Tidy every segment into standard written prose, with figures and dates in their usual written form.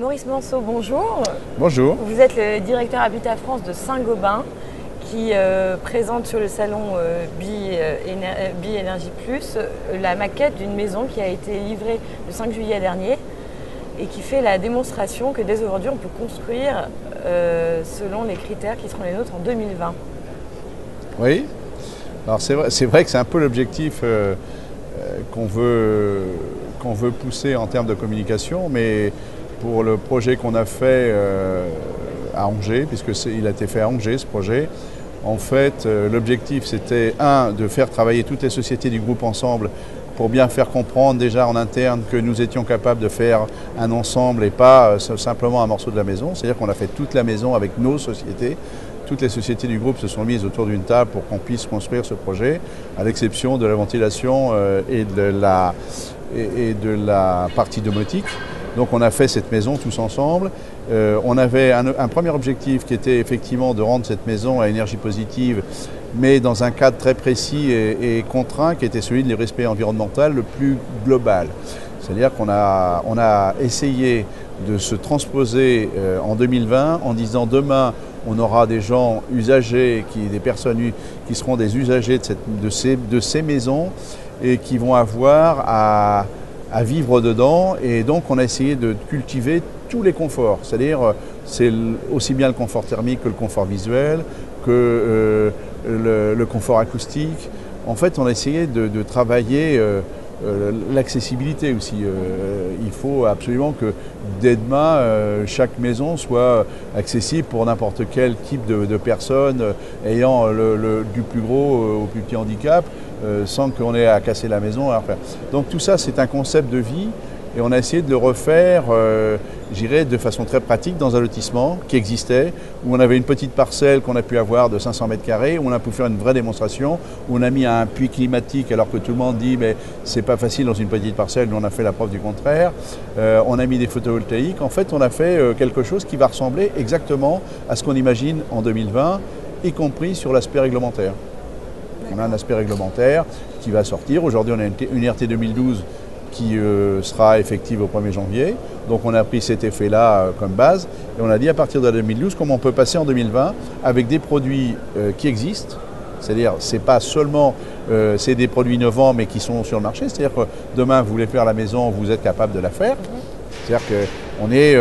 Maurice Manceau, bonjour. Bonjour. Vous êtes le directeur Habitat France de Saint-Gobain qui présente sur le salon Bi-Énergie Plus la maquette d'une maison qui a été livrée le 5 juillet dernier et qui fait la démonstration que dès aujourd'hui on peut construire selon les critères qui seront les nôtres en 2020. Oui, alors c'est vrai que c'est un peu l'objectif qu'on veut pousser en termes de communication, mais pour le projet qu'on a fait à Angers, puisqu'il a été fait à Angers ce projet, en fait l'objectif c'était de faire travailler toutes les sociétés du groupe ensemble pour bien faire comprendre déjà en interne que nous étions capables de faire un ensemble et pas simplement un morceau de la maison. C'est-à-dire qu'on a fait toute la maison avec nos sociétés. Toutes les sociétés du groupe se sont mises autour d'une table pour qu'on puisse construire ce projet, à l'exception de la ventilation et de la partie domotique. Donc on a fait cette maison tous ensemble. On avait un premier objectif qui était effectivement de rendre cette maison à énergie positive, mais dans un cadre très précis et contraint, qui était celui du respect environnemental le plus global. C'est-à-dire qu'on a essayé de se transposer en 2020 en disant demain on aura des gens usagers, des personnes qui seront des usagers de ces maisons et qui vont avoir à vivre dedans. Et donc on a essayé de cultiver tous les conforts, c'est-à-dire c'est aussi bien le confort thermique que le confort visuel, que le confort acoustique. En fait on a essayé de travailler l'accessibilité aussi. Il faut absolument que dès demain, chaque maison soit accessible pour n'importe quel type de personne ayant du plus gros au plus petit handicap, sans qu'on ait à casser la maison. Donc tout ça, c'est un concept de vie et on a essayé de le refaire, j'irais, de façon très pratique dans un lotissement qui existait, où on avait une petite parcelle qu'on a pu avoir de 500 mètres carrés, où on a pu faire une vraie démonstration, où on a mis un puits climatique alors que tout le monde dit mais c'est pas facile dans une petite parcelle, nous on a fait la preuve du contraire. On a mis des photovoltaïques. En fait, on a fait quelque chose qui va ressembler exactement à ce qu'on imagine en 2020, y compris sur l'aspect réglementaire. On a un aspect réglementaire qui va sortir. Aujourd'hui, on a une RT 2012 qui sera effective au 1er janvier. Donc on a pris cet effet-là comme base et on a dit à partir de 2012 comment on peut passer en 2020 avec des produits qui existent. C'est-à-dire c'est pas seulement c'est des produits innovants mais qui sont sur le marché. C'est-à-dire que demain vous voulez faire la maison, vous êtes capable de la faire. C'est-à-dire qu'on est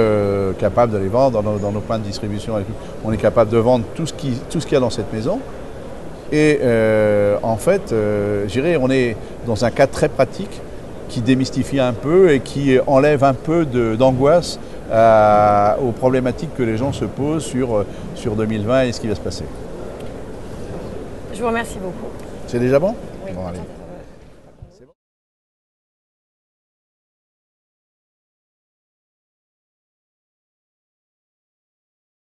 capable de les vendre dans nos points de distribution et tout. On est capable de vendre tout ce qu'il y a dans cette maison. Et en fait, je dirais, on est dans un cas très pratique qui démystifie un peu et qui enlève un peu d'angoisse aux problématiques que les gens se posent sur 2020 et ce qui va se passer. Je vous remercie beaucoup. C'est déjà bon ? Oui. Bon, allez.